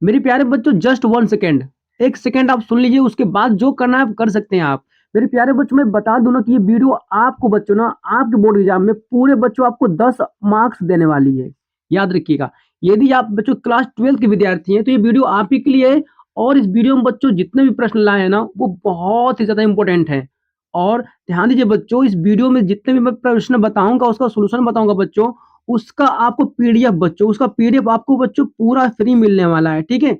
मेरे प्यारे बच्चों जस्ट 1 सेकंड, 1 सेकंड आप सुन लीजिए, उसके बाद जो करना है आप कर सकते हैं आप। मेरे प्यारे बच्चों मैं बता दूं ना कि ये वीडियो आपको बच्चों ना आपके बोर्ड एग्जाम में पूरे बच्चों आपको 10 मार्क्स देने वाली है। याद रखिएगा, यदि आप बच्चों क्लास 12 के विद्यार्थी हैं तो ये वीडियो आप ही के लिए है। और इस वीडियो में बच्चों जितने भी प्रश्न लाए हैं ना वो बहुत ही ज्यादा इंपॉर्टेंट है। और ध्यान दीजिए बच्चों, इस वीडियो में जितने भी मैं प्रश्न बताऊंगा उसका सोल्यूशन बताऊंगा बच्चों, उसका आपको पीडीएफ बच्चों, उसका पीडीएफ आपको बच्चों पूरा फ्री मिलने वाला है। ठीक है,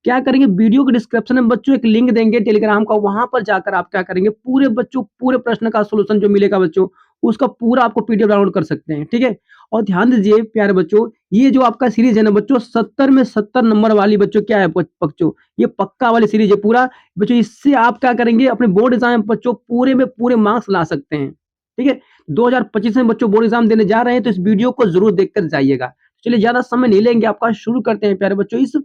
क्या करेंगे, वीडियो के डिस्क्रिप्शन में बच्चों एक लिंक देंगे टेलीग्राम का, वहां पर जाकर आप क्या करेंगे, पूरे बच्चों पूरे प्रश्न का सोल्यूशन जो मिलेगा बच्चों उसका पूरा आपको पीडीएफ डाउनलोड कर सकते हैं। ठीक है, और ध्यान दीजिए प्यारे बच्चों, ये जो आपका सीरीज है ना बच्चों 70 में 70 नंबर वाली बच्चों क्या है बच्चों, ये पक्का वाली सीरीज है पूरा बच्चों। इससे आप क्या करेंगे, अपने बोर्ड एग्जाम में बच्चों पूरे में पूरे मार्क्स ला सकते हैं। ठीक है, 2025 में बच्चों बोर्ड एग्जाम देने जा रहे हैं तो इस वीडियो को जरूर देखकर जाइएगा। चलिए ज्यादा समय नहीं लेंगे आपका, शुरू करते हैं प्यारे बच्चों इस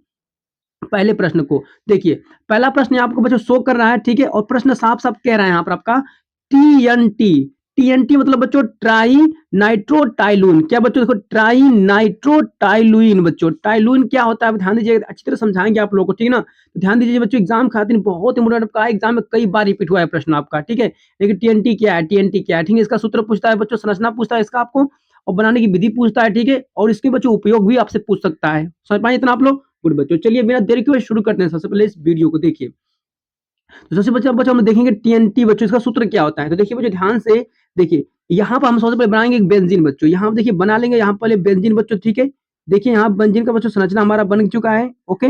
पहले प्रश्न को। देखिए पहला प्रश्न आपको बच्चों शो कर रहा है। ठीक है, और प्रश्न साफ साफ कह रहा है यहाँ पर आपका टीएनटी। टीएनटी मतलब बच्चों ट्राई नाइट्रोटाइलुइन। क्या बच्चों देखो, ट्राई नाइट्रोटाइलुइन बच्चों, टाइलुइन क्या होता है ध्यान दीजिए, अच्छी तरह समझाएंगे आप लोगों को। ठीक है ना, तो ध्यान दीजिए बच्चों, एग्जाम खातिर बहुत इंपोर्टेंट आपका एग्जाम में कई बार रिपीट हुआ है प्रश्न आपका। ठीक है, लेकिन टीएनटी क्या है, टीएनटी क्या है, ठीक है, इसका सूत्र पूछता है बच्चों, संरचना पूछता है इसका आपको, और बनाने की विधि पूछता है। ठीक है, और इसके बच्चों उपयोग भी आपसे पूछ सकता है। समझ पाए इतना आप लोग? गुड बच्चों, चलिए बिना देरी के शुरू करते हैं सबसे पहले इस वीडियो को। देखिए तो सबसे बच्चों बच्चों हम देखेंगे टीएनटी बच्चों, इसका सूत्र क्या होता है। तो देखिए बच्चों ध्यान से देखिए, यहाँ पर हम सबसे पहले बनाएंगे एक बेंजीन बच्चों, यहाँ देखिए बना लेंगे यहाँ पहले बेंजीन बच्चों। ठीक है, देखिए यहाँ बेंजीन का बच्चों संरचना हमारा बन चुका है। ओके,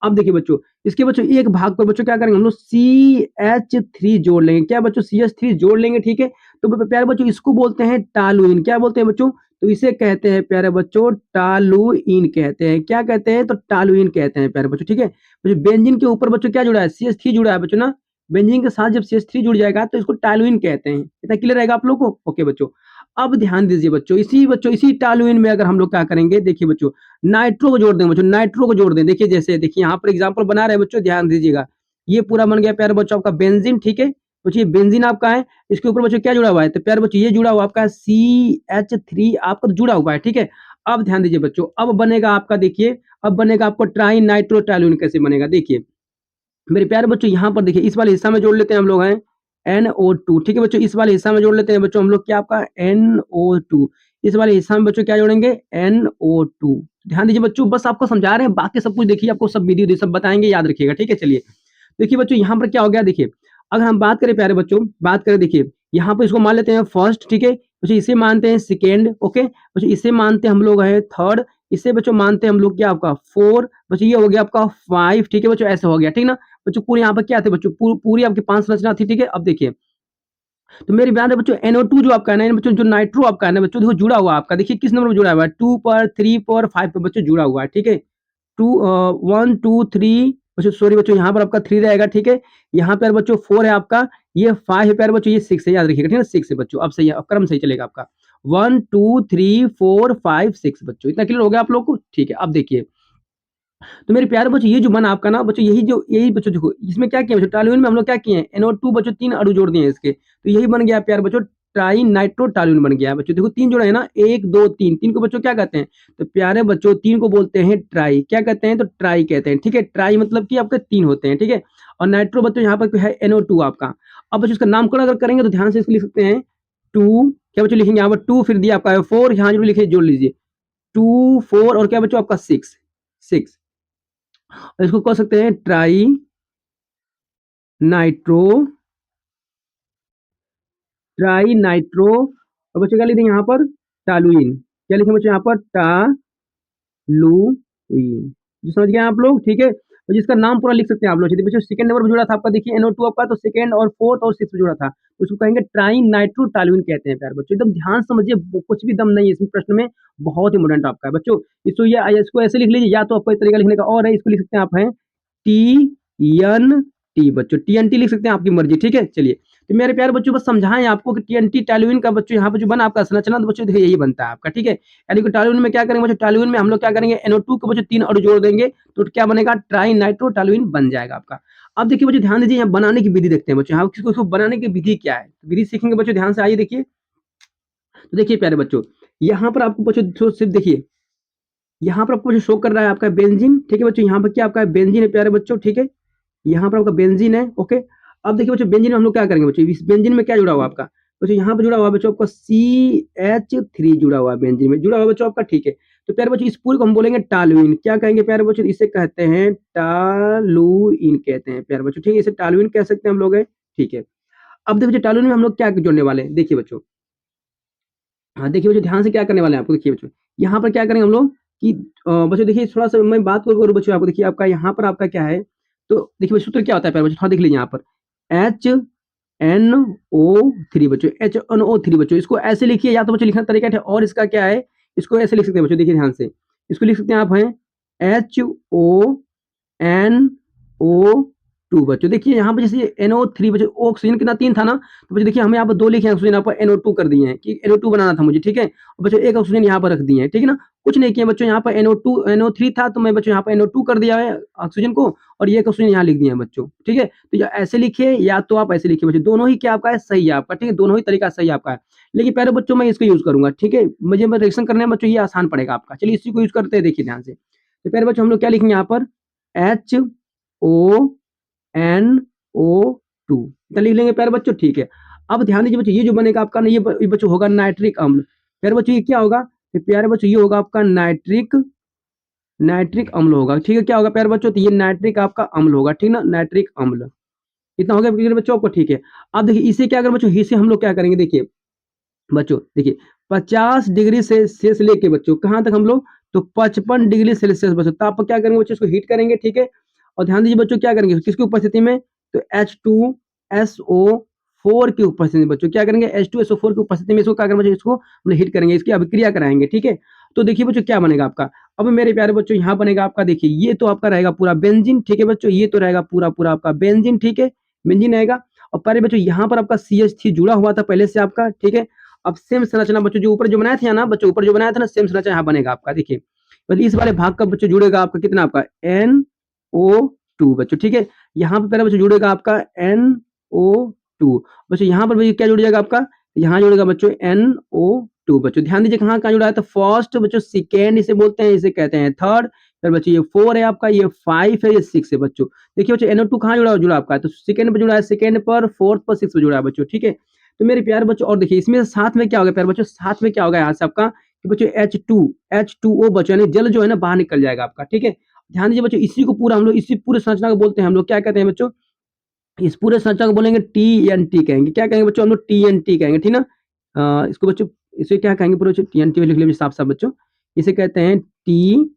अब देखिए बच्चों, इसके बच्चों एक भाग पर बच्चों क्या करेंगे, हम लोग CH3 जोड़ लेंगे। क्या बच्चों, CH3 जोड़ लेंगे। ठीक है, तो प्यारे बच्चों इसको बोलते हैं टालुइन। क्या बोलते हैं बच्चों, तो इसे कहते हैं प्यारे बच्चों टालुइन कहते हैं। क्या कहते हैं, तो टालुइन कहते हैं प्यारे बच्चों। ठीक है, बेंजीन के ऊपर बच्चों क्या जुड़ा है, CH3 जुड़ा है बच्चों ना। बेंजीन के साथ जब CH3 जुड़ जाएगा तो इसको टालुइन कहते हैं। इतना क्लियर रहेगा आप लोगों को? ओके बच्चों, अब ध्यान दीजिए बच्चों, इसी टालुइन में अगर हम लोग क्या करेंगे, देखिए बच्चों नाइट्रो को जोड़ देंगे बच्चों, नाइट्रो को जोड़ दें। देखिए जैसे देखिए यहाँ पर एग्जाम्पल बना रहे हैं बच्चों, ध्यान दीजिएगा, ये पूरा बन गया प्यारे बच्चों आपका बेंजीन। ठीक है बच्चों, ये बेंजीन आपका है, इसके ऊपर बच्चों क्या जुड़ा हुआ है, तो प्यारे बच्चों ये जुड़ा हुआ आपका CH3 आपका जुड़ा हुआ है। ठीक है, अब ध्यान दीजिए बच्चों, अब बनेगा आपका, देखिए अब बनेगा आपको ट्राई नाइट्रो टालुइन। कैसे बनेगा, देखिए मेरे प्यारे बच्चों, यहाँ पर देखिए इस वाले हिस्सा में जोड़ लेते हैं हम लोग हैं NO2। ठीक है बच्चों, इस वाले हिस्सा में जोड़ लेते हैं बच्चों हम लोग क्या आपका NO2। इस वाले हिस्सा में बच्चों क्या जोड़ेंगे, NO2। ध्यान दीजिए बच्चों, बस आपको समझा रहे हैं, बाकी सब कुछ देखिए आपको सब वीडियो सब बताएंगे, याद रखिएगा। ठीक है, चलिए देखिए बच्चों यहाँ पर क्या हो गया, देखिए अगर हम बात करें प्यारे बच्चों, बात करें देखिए यहाँ पर इसको मान लेते हैं फर्स्ट। ठीक है बच्चों, इसे मानते हैं सेकेंड। ओके बच्चों, इसे मानते हैं हम लोग है थर्ड, इसे बच्चों मानते हैं हम लोग क्या आपका 4 बच्चों, ये हो गया आपका 5। ठीक है बच्चों, ऐसे हो गया। ठीक ना बच्चों, पूरी यहाँ पर क्या थे बच्चों, पूरी आपकी 5 संरचना थी। ठीक है, अब देखिए तो मेरे ध्यान है बच्चों NO2 जो आपका है ना बच्चों, जो नाइट्रो आपका है ना बच्चों, देखो जुड़ा हुआ आपका, देखिए किस नंबर पर जुड़ा हुआ है, 2 पर, 3 पर, 5 पर बच्चों जुड़ा हुआ है। ठीक है, 1 2 3 बच्चों, सॉरी बच्चों यहाँ पर आपका 3 रहेगा। ठीक है, यहाँ पर बच्चों 4 है आपका, ये 5 है प्यारे बच्चों, ये 6 है, याद रखिएगा। ठीक है, 6 है बच्चों, अब सही है, अब क्रम सही चलेगा आपका 1 2 3 4 5 6 बच्चों। इतना क्लियर हो गया आप लोग को? ठीक है, अब देखिए तो मेरे प्यारे बच्चों, ये जो बना आपका ना बच्चों, यही बच्चों देखो इसमें क्या किया बच्चों, टालुइन में हम लोग क्या किए हैं, NO2 बच्चों 3 अणु जोड़ दिए हैं इसके, तो यही बन गया प्यारे बच्चों ट्राई नाइट्रो टालुइन बन गया बच्चों। देखो 3 जोड़े हैं ना, 1 2 3, 3 को बच्चों क्या कहते हैं, तो प्यारे बच्चों 3 को बोलते हैं ट्राई। क्या कहते हैं, तो ट्राई कहते हैं। ठीक है, ट्राई मतलब कि आपके 3 होते हैं। ठीक है, और नाइट्रो बच्चों यहाँ पर है NO2 आपका। अब बच्चों इसका नामकरण अगर करेंगे तो ध्यान से इसको लिख सकते हैं 2। क्या बच्चों लिखेंगे यहाँ पर 2, फिर दिया आपका 4, यहाँ जो लिखे जोड़ लीजिए 2 4, और क्या बच्चों आपका 6 6। इसको कह सकते हैं ट्राई नाइट्रो, ट्राई नाइट्रो, और बच्चों क्या लिखेंगे यहाँ पर टालुइन। क्या लिखेंगे बच्चों यहाँ पर टालुइन, जो समझ गए आप लोग? ठीक है, तो जिसका नाम पूरा लिख सकते हैं आप लोग। बच्चों सेकंड नंबर पर जुड़ा था आपका, देखिए NO2 आपका, तो सेकंड और फोर्थ और सिक्स जुड़ा था, तो उसको कहेंगे ट्राई नाइट्रो टालुइन कहते हैं प्यारे बच्चों। एकदम ध्यान समझिए, कुछ भी दम नहीं है इसमें, प्रश्न में बहुत इंपोर्टेंट आपका है बच्चों। इसको ऐसे लिख लीजिए, या तो आपको तरीका लिखने का और है, इसको लिख सकते हैं आप है TNT बच्चों, TNT लिख सकते हैं, आपकी मर्जी। ठीक है, चलिए तो मेरे प्यारे बच्चों बस समझाएं आपको कि TNT टालुइन का बच्चों यहाँ पर जो बना आपका संरचना, तो बच्चों देखिए यही बनता है आपका। ठीक है, यानी कि टालुइन में क्या करेंगे बच्चों, टालुइन में हम लोग क्या करेंगे, NO2 को बच्चों 3 अणु जोड़ देंगे, तो क्या बनेगा, ट्राई नाइट्रो टालुइन बन जाएगा आपका। अब देखिए बच्चों ध्यान दीजिए, यहाँ बनाने की विधि देखते हैं बच्चों, यहाँ इसको बनाने की विधि क्या है, विधि सीखेंगे बच्चों, ध्यान से आइए देखिए। तो देखिए प्यारे बच्चों, यहाँ पर आपको बच्चों सिर्फ देखिए यहाँ पर आपको जो शो कर रहा है आपका बेंजीन, ठीक है बच्चों, यहाँ पर क्या आपका बेंजीन है प्यारे बच्चों, ठीक है, यहाँ पर आपका बेंजीन है, ओके। अब देखिए बच्चों बेंजीन में हम लोग क्या करेंगे बच्चों, इस बेंजीन में क्या जुड़ा हुआ आपका बच्चों, यहाँ पर जुड़ा हुआ बच्चों आपका CH3 जुड़ा हुआ है, बेंजीन में जुड़ा हुआ बच्चों आपका, ठीक है। तो प्यारे बच्चों इस पूरे को हम बोलेंगे टालुइन, क्या कहेंगे प्यारे बच्चों, इसे कहते हैं टालुइन कहते हैं प्यारे बच्चों, ठीक है, इसे टालुइन कह सकते हैं हम लोग है, ठीक है। अब देखिए बच्चों टालुइन में हम लोग क्या जोड़ने वाले हैं, देखिए बच्चों, हाँ देखिए बच्चों ध्यान से क्या करने वाले हैं आपको, देखिए बच्चों यहाँ पर क्या करेंगे हम लोग कि बच्चों देखिए थोड़ा सा मैं बात करूँ बच्चों आपको, देखिए आपका यहाँ पर आपका क्या है, तो देखिए बच्चों सूत्र क्या होता है प्यारे बच्चों, थोड़ा देख लीजिए यहाँ पर HNO3 बच्चों, HNO3 बच्चों, इसको ऐसे लिखिए, या तो बच्चों लिखने का तरीका है और इसका क्या है, इसको ऐसे लिख सकते हैं बच्चों, देखिए ध्यान से, इसको लिख सकते हैं आप हैं HONO2 बच्चों, देखिए यहाँ पर जैसे NO3 बच्चों, ऑक्सीजन कितना 3 था ना, तो बच्चों देखिए हमें यहाँ पर 2 लिखे हैं ऑक्सीजन, यहाँ पर NO2 कर दिए हैं कि NO2 बनाना था मुझे, ठीक है, और बच्चों एक ऑक्सीजन यहाँ पर रख दिए हैं, ठीक है ना, कुछ नहीं किया बच्चों, यहाँ पर NO3 था तो मैं बच्चों यहाँ पर NO2 कर दिया है ऑक्सीजन को, और ये ऑक्सीजन यहाँ लिख दिया है बच्चों, ठीक है। तो या ऐसे लिखिए या तो आप ऐसे लिखिए बच्चों, दोनों ही क्या आपका है, सही है आपका, ठीक है, दोनों ही तरीका सही आपका है, लेकिन पहले बच्चों मैं इसको यूज करूंगा, ठीक है, मुझे रिएक्शन करने में बच्चों ये आसान पड़ेगा आपका, चलिए इसी को यूज करते हैं, देखिए ध्यान से। तो पहले बच्चों हम लोग क्या लिखेंगे यहाँ पर HONO2 इतना लिख लेंगे प्यारे बच्चों, ठीक है। अब ध्यान दीजिए बच्चों, ये जो बनेगा आपका ना, ये बच्चों होगा नाइट्रिक अम्ल, प्यारे बच्चों ये क्या होगा, ये प्यारे बच्चों ये होगा आपका नाइट्रिक नाइट्रिक अम्ल होगा, ठीक है, क्या होगा प्यारे बच्चों, तो ये नाइट्रिक आपका अम्ल होगा, ठीक ना, नाइट्रिक अम्ल, इतना हो गया प्यारे बच्चों आपको, ठीक है। अब देखिए इसे क्या अगर बच्चों, इसे हम लोग क्या करेंगे, देखिए बच्चों देखिए 50 डिग्री सेल्सियस लेके बच्चों कहाँ तक हम लोग, तो 55 डिग्री सेल्सियस बच्चों, तो आप क्या करेंगे बच्चों, इसको हीट करेंगे, ठीक है। और ध्यान दीजिए बच्चों क्या करेंगे किसकी उपस्थिति में, तो H2SO4 की उपस्थिति में बच्चों क्या करेंगे, H2SO4 की उपस्थिति में इसको क्या करेंगे बच्चों, इसको हम हीट करेंगे, इसकी अभिक्रिया कराएंगे, ठीक है। तो देखिए बच्चों क्या बनेगा आपका, अब मेरे प्यारे बच्चों यहाँ बनेगा आपका, देखिए ये तो आपका रहेगा पूरा बेंजीन, ठीक है बच्चों, ये तो रहेगा पूरा पूरा आपका बेंजीन, ठीक है, बेंजीन रहेगा। और प्यारे बच्चों यहाँ पर आपका CH3 जुड़ा हुआ था पहले से आपका, ठीक है। अब सेम संरचना बच्चों जो ऊपर जो बनाया था ना बच्चों, ऊपर जो बनाया था ना सेम संरचना यहाँ बनेगा आपका, देखिए मतलब इस वाले भाग का बच्चों जुड़ेगा आपका कितना, आपका NO2 बच्चों, ठीक है। यहाँ पे पहले बच्चों जुड़ेगा आपका NO2 बच्चों, यहाँ पर बच्चों क्या जुड़ जाएगा आपका, यहाँ जुड़ेगा बच्चों NO2 बच्चों, ध्यान दीजिए कहाँ कहाँ जुड़ा है, तो फर्स्ट बच्चों सेकेंड इसे बोलते हैं, इसे कहते हैं थर्ड, फिर बच्चों ये 4 है आपका, ये 5 है, ये 6 है बच्चों। देखिए बच्चों NO2 कहाँ जुड़ा आपका, तो सेकेंड पर जुड़ा है, सेकेंड पर, फोर्थ पर, 6 पर जुड़ा है बच्चों, ठीक है। तो मेरे प्यारे बच्चों और देखिए इसमें साथ में क्या होगा प्यारे बच्चों, साथ में क्या होगा यहाँ से आपका कि बच्चों H2O बच्चों यानी जल जो है ना बाहर निकल जाएगा आपका, ठीक है। ध्यान दीजिए बच्चों इसी को पूरा हम लोग इसी पूरे संरचना को बोलते हैं हम लोग, क्या कहते हैं बच्चों, इस पूरे संरचना को बोलेंगे TNT कहेंगे, क्या कहेंगे बच्चों हम लोग, TNT कहेंगे, ठीक ना। इसको बच्चों इसे क्या कहेंगे पूरे बच्चों, TNT लिख लीजिए साफ साफ बच्चों, इसे कहते हैं TNT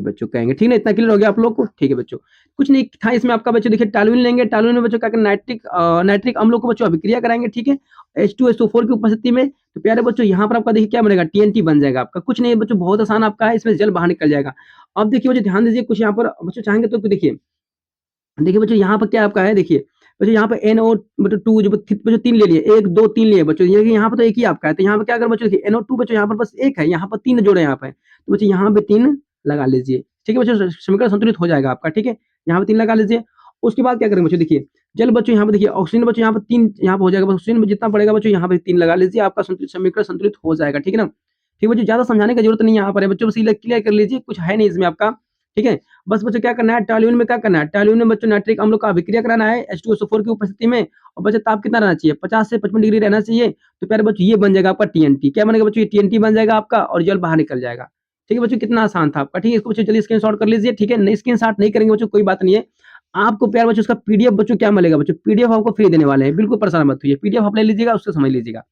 बच्चों कहेंगे, ठीक है, इतना क्लियर हो गया आप लोग को, ठीक है बच्चों। कुछ नहीं था इसमें आपका बच्चों, देखिए टालुइन लेंगे, टालुइन में बच्चों क्या करेंगे, नाइट्रिक अम्लों को बच्चों अभिक्रिया कराएंगे, ठीक है, H2SO4 की उपस्थिति में। तो प्यारे बच्चों यहाँ पर आपका देखिए क्या बनेगा, TNT बन जाएगा आपका, कुछ नहीं बच्चों बहुत आसान आपका है, इसमें जल बाहर निकल जाएगा। अब देखिए बच्चों ध्यान दीजिए, कुछ यहाँ पर बच्चों चाहेंगे तो देखिए, देखिए बच्चों यहाँ पर क्या आपका है, देखिए बच्चों यहाँ पर NO मतलब 2 जो बच्चों 3 ले लिए, 1 2 3 लिए बच्चों, ये यहाँ पर तो एक ही आपका है, तो यहाँ पर क्या अगर बच्चों देखिए NO2 बच्चों यहाँ पर बस एक है, यहाँ पर 3 जोड़े यहाँ पे, तो बच्चों यहाँ पे 3 लगा लीजिए, ठीक है बच्चों, समीकरण संतुलित हो जाएगा आपका, ठीक है, यहाँ पे 3 लगा लीजिए। उसके बाद क्या करेंगे बच्चों, देखिए जल बच्चों यहाँ पे देखिए ऑक्सीजन बच्चों यहाँ पे 3 यहाँ पे हो जाएगा, ऑक्सीजन में जितना पड़ेगा बच्चों यहाँ पे 3 लगा लीजिए, आपका समीकरण संतुलित हो जाएगा, ठीक है ना। ठीक है बच्चों, ज्यादा समझाने की जरूरत नहीं है यहाँ पर है बच्चों, बस क्लियर कर लीजिए, कुछ है नहीं इसमें आपका, ठीक है। बस बच्चों क्या करना है, टॉल्यूइन में क्या करना है, टॉल्यूइन में बच्चों नाइट्रिक अम्लों का अभिक्रिया कराना है H2SO4 की उपस्थिति में, और बच्चों ताप कितना रहना चाहिए, 50 से 55 डिग्री रहना चाहिए। तो प्यारे बच्चों ये बन जाएगा आपका TNT, क्या बनेगा बच्चों, ये TNT बन जाएगा आपका, और जल बाहर निकल जाएगा, ठीक है बच्चों, कितना आसान था आपका, ठीक है। इसको बच्चों चलिए स्क्रीनशॉट कर लीजिए, ठीक है, नहीं स्क्रीनशॉट नहीं करेंगे बच्चों कोई बात नहीं है, आपको प्यारे बच्चों उसका PDF बच्चों क्या मिलेगा बच्चों, PDF आपको फ्री देने वाले हैं, बिल्कुल परेशान मत होइए, PDF आप ले लीजिएगा, उसको समझ लीजिएगा।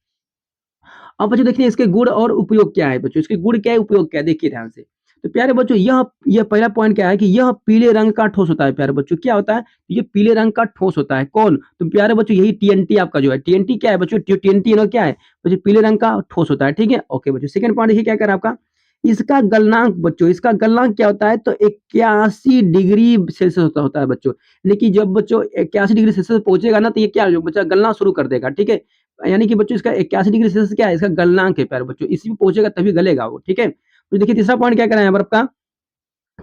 अब बच्चों देखिए इसके गुण और उपयोग क्या है बच्चों, इसके गुण क्या है, उपयोग क्या है, देखिए ध्यान से। तो प्यारे बच्चों यह पहला पॉइंट क्या है कि यह पीले रंग का ठोस होता है, प्यारे बच्चों क्या होता है, ये पीले रंग का ठोस होता है, कौन, तो प्यारे बच्चों यही TNT आपका जो है, TNT क्या है बच्चों, TNT ना क्या है बच्चों, पीले रंग का ठोस होता है, ठीक है, ओके बच्चों। सेकंड पॉइंट देखिए क्या कर आपका, इसका गलनांक बच्चों, इसका गलनांक क्या होता है, तो 81 डिग्री सेल्सियस होता है बच्चों, यानी कि जब बच्चों 81 डिग्री सेल्सियस पहुंचेगा ना, तो ये क्या बच्चा गलना शुरू कर देगा, ठीक है, यानी कि बच्चों इसका 81 डिग्री सेल्सियस क्या है, इसका गलनांक है प्यारे बच्चों, इसी में पहुंचेगा तभी गलेगा वो, ठीक है। तो देखिए तीसरा पॉइंट क्या कह रहा है यहाँ पर आपका,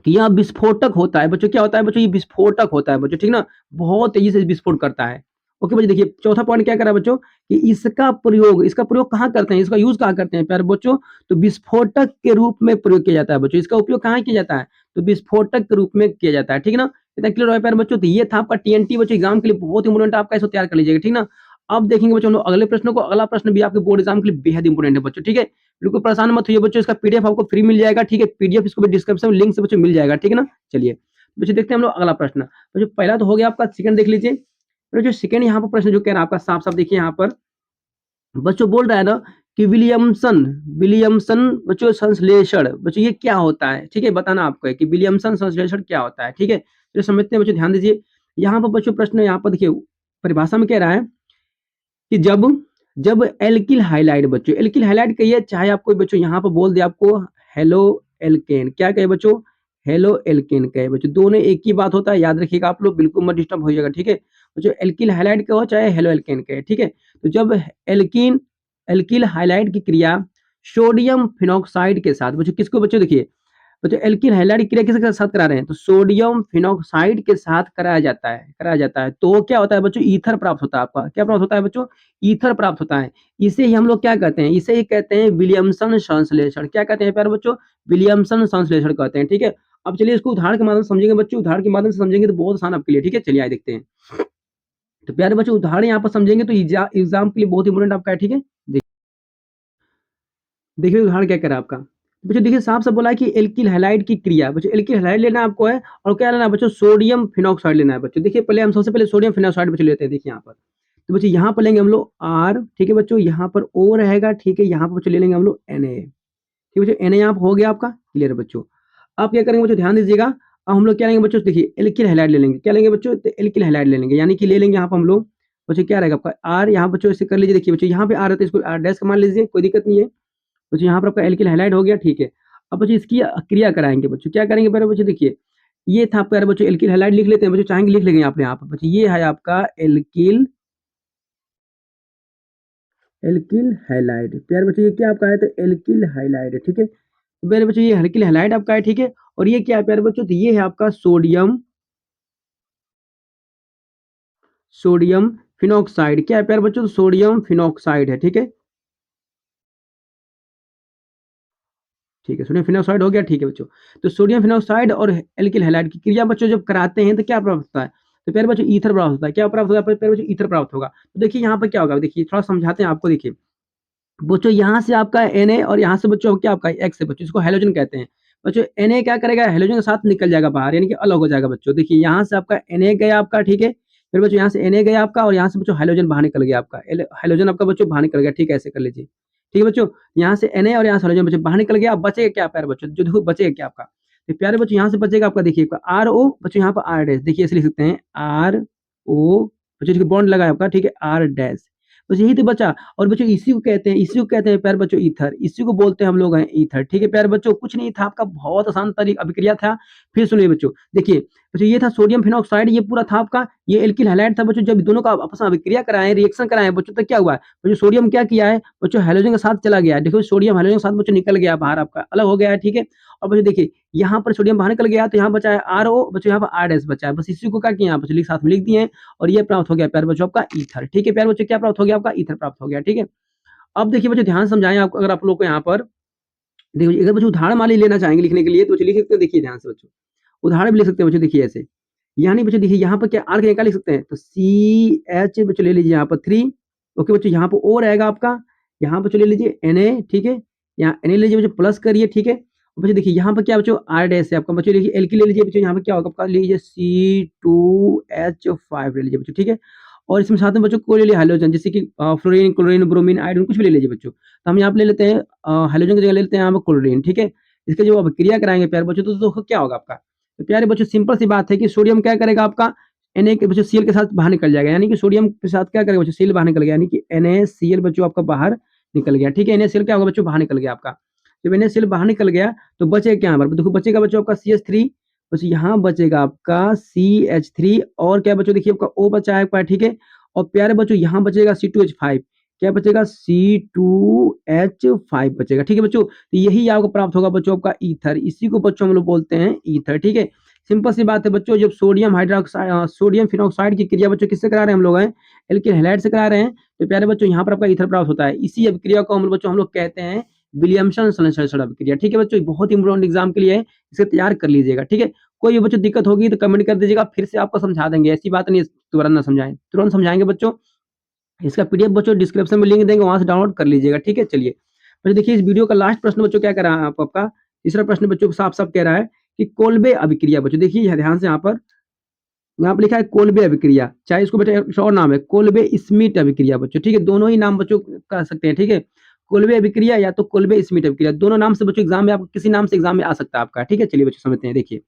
कि यह विस्फोटक होता है बच्चों, क्या होता है बच्चों, ये विस्फोटक होता है बच्चों, ठीक ना, बहुत तेजी से विस्फोट करता है। ओके बच्चों, देखिए चौथा पॉइंट क्या करा बच्चों कि इसका प्रयोग कहाँ करते हैं, इसका यूज कहाँ करते हैं प्यारे बच्चों, तो विस्फोटक के रूप में प्रयोग किया जाता है बच्चों। इसका उपयोग कहाँ किया जाता है, तो विस्फोटक के रूप में किया जाता है, ठीक है ना। इतना क्लियर है प्यारे बच्चों। तो ये था आपका टीएनटी बच्चों एग्जाम के लिए बहुत इंपोर्टेंट, आपका इसको तैयार कर लीजिएगा, ठीक ना। अब देखेंगे बच्चों हम लोग अगले प्रश्न को। अगला प्रश्न भी आपके बोर्ड एग्जाम के लिए बेहद इंपोर्टेंट है बच्चों, ठीक है। बिल्कुल परेशान मत होइए बच्चों, इसका पीडीएफ आपको फ्री मिल जाएगा, ठीक है। पीडीएफ इसको भी डिस्क्रिप्शन में लिंक से बच्चों मिल जाएगा, ठीक है ना। चलिए बच्चों देखते हैं हम लोग अगला प्रश्न। तो जो पहला तो हो गया आपका, सेकंड देख लीजिए। तो जो सेकंड यहाँ पर प्रश्न जो कह रहा है आपका, साफ साफ देखिए यहाँ पर बच्चों बोल रहा है ना कि विलियमसन विलियमसन बच्चों संश्लेषण, बच्चों ये क्या होता है, ठीक है, बताना आपको है कि विलियमसन संश्लेषण क्या होता है, ठीक है। तो समझते हैं बच्चों, ध्यान दीजिए। यहाँ पर बच्चों प्रश्न यहाँ पर देखिए परिभाषा में कह रहा है कि जब जब एल्किल हाइलाइट, बच्चों एल्किल हाइलाइट कहिए, चाहे आपको बच्चों यहाँ पर बोल दे आपको हेलो एल्केन, क्या कहे बच्चों, हेलो एल्केन कहे बच्चों, दोनों एक ही बात होता है, याद रखिएगा आप लोग, बिल्कुल मत डिस्टर्ब होइएगा, ठीक है। बच्चों एल्किल हाइलाइट कहो चाहे हेलो एल्केन कहे, ठीक है। तो जब एल्किन एल्किल हाइलाइट की क्रिया सोडियम फिनॉक्साइड के साथ, बच्चों किसको, बच्चों देखिए बच्चों एल्किल हाइलाइट की क्रिया किसके साथ करा रहे हैं, तो सोडियम फिनॉक्साइड के साथ कराया जाता है तो क्या होता है बच्चों, ईथर प्राप्त होता है आपका, क्या प्राप्त होता है बच्चों, ईथर प्राप्त होता है। इसे ही हम लोग क्या कहते हैं, इसे ही कहते हैं विलियमसन संश्लेषण, क्या कहते हैं प्यारे बच्चों, विलियमसन संश्लेषण कहते हैं, ठीक है। अब चलिए इसको उदाहरण के माध्यम से समझेंगे बच्चों, उदाहरण के माध्यम से समझेंगे तो बहुत आसान आपके लिए, ठीक है। चलिए आइए देखते हैं। तो प्यारे बच्चों उदाहरण यहाँ पर समझेंगे तो एग्जाम के लिए बहुत इंपोर्टेंट आपका है, ठीक है। देखिए उदाहरण क्या करा आपका, बच्चों देखिए साफ साफ बोला है कि एल्किल हैलाइड की क्रिया, बच्चों एल्किल हैलाइड लेना आपको है और क्या लेना है बच्चों, सोडियम फिनॉक्साइड लेना है बच्चों। देखिए पहले हम सबसे पहले सोडियम फिनॉक्साइड बच्चों लेते हैं, देखिए यहाँ पर। तो बच्चों यहाँ पर लेंगे हम लोग आर, ठीक है बच्चों, यहाँ पर ओ रहेगा, ठीक है। यहाँ पर बच्चों ले लेंगे हम लोग Na, ठीक है बच्चों। Na यहाँ पर हो गया आपका, क्लियर है बच्चों। आप क्या करेंगे बच्चों, ध्यान दीजिएगा। अब हम लोग क्या लेंगे बच्चों, देखिए एल्किल हैलाइड ले लेंगे, क्या लेंगे बच्चों, तो एल्किल हैलाइड ले लेंगे, यानी कि ले लेंगे यहाँ पर हम लोग बच्चों, क्या रहेगा आपका आर, यहाँ बच्चों इसे कर लीजिए। देखिए बच्चों यहाँ पे आर है तो इसको आर डैश का मान लीजिए, कोई दिक्कत नहीं है बच्चों। यहाँ पर आपका एल्किल हाइलाइट हो गया, ठीक है। अब बच्चों इसकी क्रिया कराएंगे बच्चों, क्या करेंगे पहले बच्चों, देखिए ये था आपका बच्चों एल्किल हाइलाइट, लिख लेते हैं बच्चों, चाहेंगे लिख लेंगे आप यहाँ पर बच्चों, ये है आपका एल्किल एल्किल हाइलाइट, प्यारे बच्चों ये क्या आपका है, तो एल्किल हाइलाइट है, ठीक है। तो प्यारे बच्चों ये एल्किल हाइलाइट आपका है, ठीक है। और ये क्या है प्यारे बच्चों, तो ये है आपका सोडियम फिनॉक्साइड, क्या है प्यारे बच्चों, तो सोडियम फिनॉक्साइड है, ठीक है। ठीक है, सोडियम फिनॉक्साइड हो गया, ठीक है बच्चों। तो सोडियम फिनॉक्साइड और एल्किल हैलाइड की क्रिया बच्चों जब कराते हैं तो क्या प्राप्त होता है, तो प्यारे बच्चोों ईथर प्राप्त होता है, क्या प्राप्त होता है प्यारे बच्चों, ईथर प्राप्त होगा। तो देखिए यहाँ पर क्या होगा, देखिए थोड़ा समझाते हैं आपको। देखिए बच्चों यहाँ से आपका Na और यहाँ से बच्चों क्या आपका एक्स है बच्चों, इसको हेलोजन कहते हैं बच्चों। Na क्या करेगा, हेलोजन के साथ निकल जाएगा बाहर, यानी कि अलग हो जाएगा बच्चों। देखिए यहाँ से आपका Na गया आपका, ठीक है। फिर बच्चों यहाँ से Na गया आपका और यहाँ से बच्चों हेलोजन बाहर निकल गया आपका, हेलोजन आपका बच्चों बाहर निकल गया, ठीक है, ऐसे कर लीजिए, ठीक है बच्चों। यहाँ से Na और यहाँ से हेलोजन बच्चों बाहर निकल गया, अब बचेगा क्या प्यारे बच्चों, जो देखो बचेगा क्या आपका, तो प्यारे बच्चों यहाँ से बचेगा आपका, देखिए आर ओ बच्चों, यहाँ पर आर डैश, देखिए ऐसे लिख सकते हैं आर ओ बच्चों, बॉन्ड लगा है आपका, ठीक है, आर डैश, बस यही तो बचा। और बच्चों इसी को कहते हैं प्यारे बच्चों ईथर, इसी को बोलते हैं हम लोग हैं ईथर, ठीक है प्यारे बच्चों। कुछ नहीं था आपका, बहुत आसान तरीका अभिक्रिया था। फिर सुनिए बच्चों, देखिए बच्चों ये था सोडियम फिनॉक्साइड, ये पूरा था आपका, ये एल्किल हैलाइड था बच्चों। जब दोनों का आपस में अभिक्रिया कराएं, रिएक्शन कराएं बच्चों, तो क्या हुआ है बच्चों, सोडियम क्या किया है बच्चों, हेलोजन के साथ चला गया है। देखो सोडियम हेलोजन के साथ बच्चों निकल गया बाहर, आपका अलग हो गया है, ठीक है। और बच्चों देखिए यहाँ पर सोडियम बाहर निकल गया तो यहाँ बचा है आर ओ बच्चों, यहाँ पर आर एस बचा है, बस इसी को क्या किया यहाँ पर साथ में लिख दिए हैं। और ये प्राप्त हो गया प्यारे बच्चों आपका ईथर, ठीक है प्यारे बच्चों, क्या प्राप्त हो गया आपका, ईथर प्राप्त हो गया, ठीक है। अब देखिए बच्चों ध्यान समझाएं आप, अगर आप लोग को यहाँ पर देखिए, अगर बच्चों उदाहरण मान लेना चाहेंगे लिखने के लिए तो बच्चों लिख सकते हैं, देखिए ध्यान से बच्चों, उदाहरण भी लिख सकते हैं बच्चों, देखिए ऐसे। यानी बच्चों देखिए यहाँ पर क्या आर क्या लिख सकते हैं, तो सी एच बच्चों ले लीजिए यहाँ पर 3, ओके बच्चों। यहाँ पर ओ रहेगा आपका, यहाँ पर ले लीजिए Na, ठीक है। यहाँ Na लीजिए बच्चों, प्लस करिए, ठीक है। और बच्चों देखिए यहाँ पर क्या बच्चों आर डैश है आपका, बच्चों लिखिए एल्किल ले लीजिए बच्चों, यहाँ पर क्या होगा आपका, लीजिए C2H5 ले लीजिए बच्चों, ठीक है। और इसमें साथ में बच्चों कोई ले लीजिए हाइड्रोजन, जैसे कि फ्लोरीन, क्लोरीन, ब्रोमीन, आयोडीन, कुछ भी ले लीजिए बच्चों। तो हम यहाँ पे ले लेते हैं हाइड्रोजन की जगह ले लेते हैं यहाँ पर क्लोरीन, ठीक है। इसके जो अब क्रिया कराएंगे प्यारे बच्चों तो क्या होगा आपका, तो प्यारे बच्चों सिंपल सी बात है कि सोडियम क्या करेगा आपका, Na के बच्चों Cl के साथ बाहर निकल जाएगा, यानी कि सोडियम के साथ क्या करेगा बच्चों, Cl बाहर निकल गया, यानी कि NaCl बच्चों आपका बाहर निकल गया, ठीक है। NaCl क्या होगा बच्चों, बाहर निकल गया आपका। जब NaCl बाहर निकल गया तो बचेगा क्या, यहाँ पर देखो बचेगा बच्चों आपका CH3, बस यहाँ बचेगा आपका CH3, और क्या बच्चों देखिए आपका O बचा है आपका, ठीक है। और प्यारे बच्चों यहाँ बचेगा C2H5, क्या बचेगा, C2H5 बचेगा, ठीक है बच्चों। तो यही आपको प्राप्त होगा बच्चों आपका ईथर, इसी को बच्चों हम लोग बोलते हैं ईथर, ठीक है। सिंपल सी बात है बच्चों, जब सोडियम फिनॉक्साइड की क्रिया बच्चों किससे करा रहे हैं हम लोग हैं, एल्किल हैलाइड से करा रहे हैं, तो प्यारे बच्चों यहाँ पर आपका ईथर प्राप्त होता है। इसी अभिक्रिया को हम लोग कहते हैं विलियमसन संश्लेषण अभिक्रिया। ठीक है बच्चों, बहुत इंपॉर्टेंट एग्जाम के लिए है, इसे तैयार कर लीजिएगा। ठीक है, कोई भी बच्चों दिक्कत होगी तो कमेंट कर दीजिएगा, फिर से आपको समझा देंगे, ऐसी बात नहीं है तुरंत ना समझाएं, तुरंत समझाएंगे बच्चों। इसका पीडीएफ बच्चों डिस्क्रिप्शन में लिंक देंगे, वहां से डाउनलोड कर लीजिएगा। ठीक है, चलिए बच्चों देखिए इस वीडियो का लास्ट प्रश्न बच्चों क्या कर रहा है आपका, तीसरा प्रश्न बच्चों साफ साफ कह रहा है कि कोल्बे अभिक्रिया। बच्चों देखिए ध्यान से, यहाँ पर लिखा है कोल्बे अभिक्रिया, चाहे इसको बेटा एक और नाम है कोल्बे स्मिथ अभिक्रिया बच्चों। ठीक है, दोनों ही नाम बच्चों कह सकते हैं। ठीक है, कोल्बे अभिक्रिया या तो कोल्बे स्मिथ अभिक्रिया, दोनों नाम से बच्चों एग्जाम में आपको किसी नाम से एग्जाम में आ सकता है आपका। ठीक है, चलिए बच्चों समझते हैं। देखिए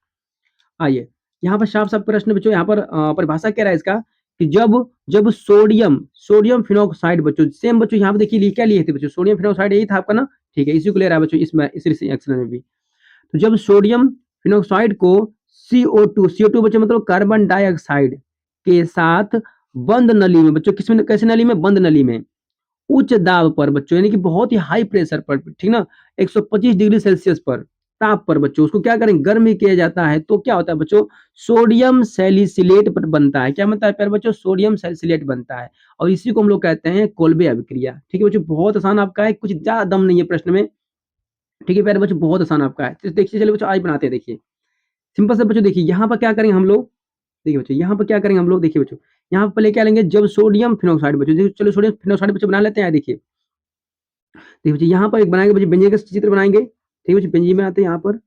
आइए, यहाँ पर साफ साफ प्रश्न बच्चों, यहाँ पर परिभाषा क्या रहा है इसका कि जब जब सोडियम सोडियम फिनॉक्साइड बच्चों, सेम बच्चों यहाँ पे देखिए क्या लिए थे बच्चों, सोडियम फिनॉक्साइड यही था आपका ना। ठीक है, इसी को ले रहा है बच्चों इसमें इस रिएक्शन में भी। तो जब सोडियम फिनॉक्साइड को CO2 बच्चों मतलब कार्बन डाइऑक्साइड के साथ बंद नली में बच्चों, किसमें कैसे नली में, बंद नली में उच्च दाब पर बच्चों, यानी कि बहुत ही हाई प्रेशर पर, ठीक ना, 125 डिग्री सेल्सियस पर, ताप पर बच्चों उसको क्या करेंगे, गर्म किया जाता है, तो क्या होता है बच्चों, सोडियम सैलिसिलेट बनता है। क्या बनता है प्यारे बच्चों, सोडियम सैलिसिलेट बनता है, और इसी को हम लोग कहते हैं कोल्बे अभिक्रिया। ठीक है बच्चों, बहुत आसान आपका है, कुछ ज्यादा दम नहीं है प्रश्न में। ठीक है प्यारे बच्चों, बहुत आसान आपका है। तो देखिए चलिए बच्चों आज बनाते हैं। देखिए सिंपल से बच्चों, देखिए यहाँ पर क्या करेंगे हम लोग, देखिए बच्चों यहाँ पर क्या करेंगे हम लोग, देखिए बच्चों यहाँ पर पहले क्या लेंगे, जब सोडियम फिनॉक्साइड बच्चों, देखिए चलो सोडियम फिनॉक्साइड बच्चों बना लेते हैं। देखिए देखिए बच्चों यहाँ पर एक बनाएंगे बच्चों, बेंजीन का चित्र बनाएंगे। ठीक है बच्चों, बेंजीन बनाते हैं यहाँ पर,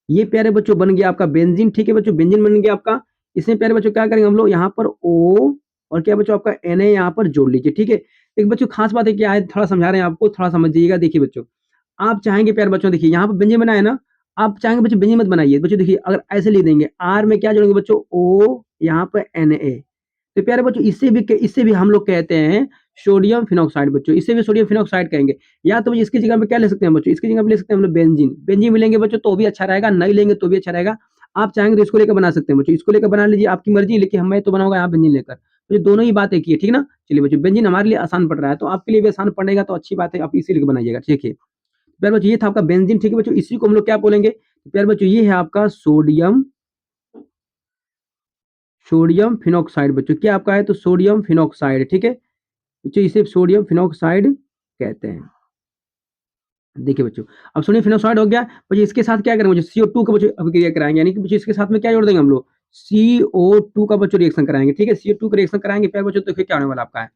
ये प्यारे बच्चों बन गया आपका बेंजीन। ठीक है बच्चों, बेंजीन बन गया आपका। इसमें प्यारे बच्चों क्या करेंगे हम लोग, यहाँ पर O और क्या बच्चों आपका Na यहाँ पर जोड़ लीजिए। ठीक है, एक बच्चों खास बात है क्या है, थोड़ा समझा रहे हैं आपको, थोड़ा समझिएगा। देखिए बच्चों आप चाहेंगे प्यारे बच्चों, देखिए यहाँ पर बेंजीन बनाए ना, आप चाहेंगे बच्चों बेंजीन मत बनाइए बच्चों। देखिए अगर ऐसे लिख देंगे, R में क्या जोड़ेंगे बच्चों, O यहाँ पर Na, तो प्यारे बच्चों इससे भी हम लोग कहते हैं सोडियम फिनॉक्साइड बच्चों, इससे भी सोडियम फिनॉक्साइड कहेंगे। या तो इसकी जगह पे क्या ले सकते हैं बच्चों, इसकी जगह पे ले सकते हैं हम लोग बेंजीन, बेंजीन मिलेंगे बच्चों तो भी अच्छा रहेगा, नहीं लेंगे तो भी अच्छा रहेगा। आप चाहेंगे तो इसको लेकर बना सकते हैं बच्चों, इसको लेकर बना लीजिए, आपकी मर्जी, लेकिन मैं तो बनाऊंगा यहाँ बेंजीन लेकर। तो दोनों ही बात एक ही है, ठीक ना। चलिए बच्चों, बेंजीन हमारे लिए आसान पड़ रहा है, तो आपके लिए भी आसान पड़ेगा, तो अच्छी बात है, आप इसी लेकर बनाइएगा। ठीक है प्यारे बच्चों, ये था आपका बेंजीन। ठीक है बच्चों, इसी को हम लोग क्या बोलेंगे प्यारे बच्चों, ये है आपका सोडियम सोडियम फिनॉक्साइड बच्चों, क्या आपका है तो सोडियम फिनॉक्साइड। ठीक है बच्चों, इसे सोडियम फिनॉक्साइड कहते हैं। देखिए बच्चों, अब सोडियम फिनॉक्साइड हो गया बच्चों, इसके साथ क्या करेंगे बच्चों, CO2 का बच्चों अभिक्रिया कराएंगे, यानी कि बच्चों इसके साथ में क्या जोड़ देंगे हम लोग, CO2 का बच्चों रिएक्शन कराएंगे। ठीक है, CO2 का रिएक्शन कराएंगे प्यारे बच्चों, तो फिर क्या होने वाला आपका है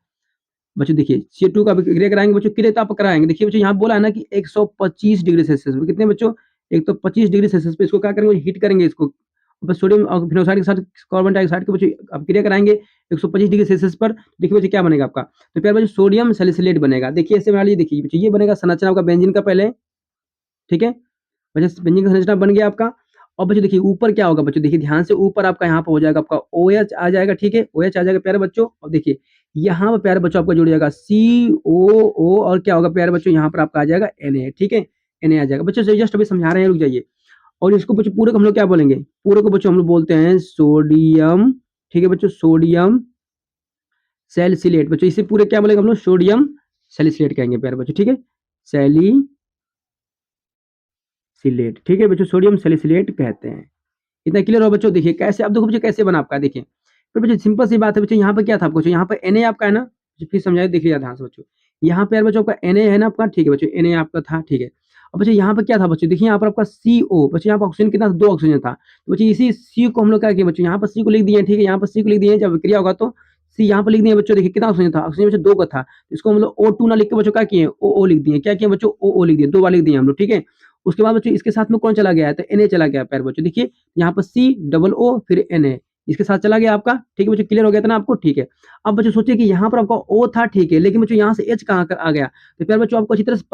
बच्चों, देखिए CO2 का अभिक्रिया कराएंगे बच्चों, कितने ताप कराएंगे, देखिए बच्चों यहाँ बोला है ना कि 125 डिग्री सेल्सियस पे, कितने बच्चों, 125 डिग्री सेल्सियस पे इसको क्या करेंगे, हीट करेंगे इसको, बस सोडियम और फिनोक्साइड के साथ कार्बन डाइऑक्साइड के बच्चों अभिक्रिया कराएंगे 125 डिग्री सेल्सियस पर। देखिए बच्चों क्या बनेगा आपका, तो प्यारे बच्चों सोडियम सैलिसिलेट बनेगा। देखिए ऐसे मान लीजिए, देखिए बच्चों ये बनेगा संरचना आपका बेंजीन का पहले। ठीक है बच्चों, बेंजीन का संरचना बन गया आपका। और बच्चों देखिए ऊपर क्या होगा बच्चों, देखिए ध्यान से, ऊपर आपका यहाँ पर हो जाएगा आपका OH आ जाएगा। ठीक है, OH आ जाएगा प्यारे बच्चों, और देखिए यहाँ पर प्यारे बच्चों आपका जुड़ जाएगा COO, और क्या होगा प्यारे बच्चों, यहाँ पर आपका आ जाएगा Na। ठीक है, Na आ जाएगा बच्चों, जस्ट अभी समझा रहे हैं, रुक जाइए। और इसको बच्चों पूरे को हम लोग क्या बोलेंगे, पूरे को बच्चों हम लोग बोलते हैं सोडियम। ठीक है बच्चों, सोडियम सैलिसिलेट बच्चों, इसे पूरे क्या बोलेंगे हम लोग, सोडियम सैलिसिलेट कहेंगे प्यारे बच्चों। ठीक है, सैलिसिलेट। ठीक है बच्चों, सोडियम सैलिसिलेट कहते हैं। इतना क्लियर हो बच्चों। देखिए कैसे, अब देखो बच्चों कैसे बना आपका, देखिए फिर बच्चों सिंपल सी बात है बच्चों, यहाँ पर क्या था आपको, यहाँ पर Na आपका है ना, फिर समझाइए, देख लिया ध्यान से बच्चों, यहाँ पे यार बच्चों आपका Na है ना आपका। ठीक है बच्चों, Na आपका था। ठीक है, अब बच्चों यहाँ पर क्या था बच्चों, देखिए यहाँ पर आपका CO बच्चों, यहाँ पर ऑक्सीजन कितना था, 2 ऑक्सीजन था, तो बच्चों इसी C को हम लोग क्या किए बच्चों, यहाँ पर C को लिख दिए। ठीक है, यहाँ पर C को लिख दिए, जब विक्रिया होगा तो C यहाँ पर लिख दिए बच्चों। देखिए कितना ऑक्सीजन था, ऑक्सीजन बच्चों 2 का था, इसको हम लोग O2 ना लिख के बच्चों क्या किए, OO लिख दिए। क्या किए बच्चों, OO लिख दिए, 2 बार लिख दिए हम लोग। ठीक है, उसके बाद बच्चों इसके साथ में कौन चला गया है, तो Na चला गया प्यारे बच्चों। देखिए यहाँ पर COO फिर Na इसके साथ चला गया आपका। ठीक है बच्चों, क्लियर हो गया था ना आपको। ठीक है, अब बच्चों सोचिए कि यहाँ पर आपका O था। ठीक है, लेकिन बच्चों यहाँ से H कहाँ आ गया, तो प्यारे बच्चों आपको अच्छी तरह से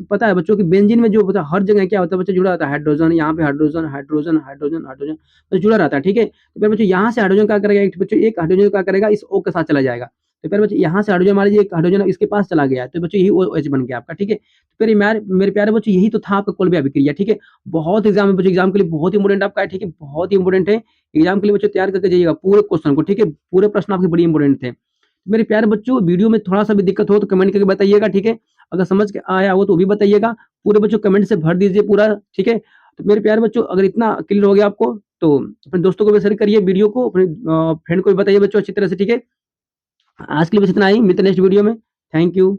पता है बच्चों की बेंजीन में जो होता है हर जगह क्या होता है बच्चों, जुड़ा रहता है हाइड्रोजन, यहाँ पे हाइड्रोजन हाइड्रोजन हाइड्रोजन हाइड्रोजन तो जुड़ा रहता है। ठीक है, तो प्यारे बच्चों यहाँ से हाइड्रोजन क्या करेगा, एक बच्चों एक हाइड्रोजन क्या करेगा, इस O के साथ चला जाएगा। तो प्यारे बच्चों यहाँ से हाइड्रोजन मान लीजिए, एक हाइड्रोजन इसके पास चला गया है, तो बच्चों यही OH बन गया आपका। ठीक है, तो फिर मेरे प्यारे बच्चों यही तो था आपका कोल्बे अभिक्रिया। ठीक है, बहुत एग्जाम में बच्चों, एग्जाम के लिए बहुत इंपोर्टेंट आपका है। ठीक है, बहुत ही इंपोर्टेंट है, एग्जाम के लिए बच्चों तैयार करके जाइएगा पूरे क्वेश्चन को। ठीक है, पूरे प्रश्न आपके बड़ी इंपोर्टेंट थे। मेरे प्यारे बच्चों, वीडियो में थोड़ा सा भी दिक्कत हो तो कमेंट करके बताइएगा। ठीक है, अगर समझ के आया हो तो भी बताइएगा, पूरे बच्चों कमेंट से भर दीजिए पूरा। ठीक है, तो मेरे प्यारे बच्चों अगर इतना क्लियर हो गया आपको तो अपने दोस्तों को भी शेयर करिए वीडियो को, अपने फ्रेंड को भी बताइए बच्चों अच्छी तरह से, ठीक है? आज के लिए बस इतना ही, मिलते हैं नेक्स्ट वीडियो में। Thank you.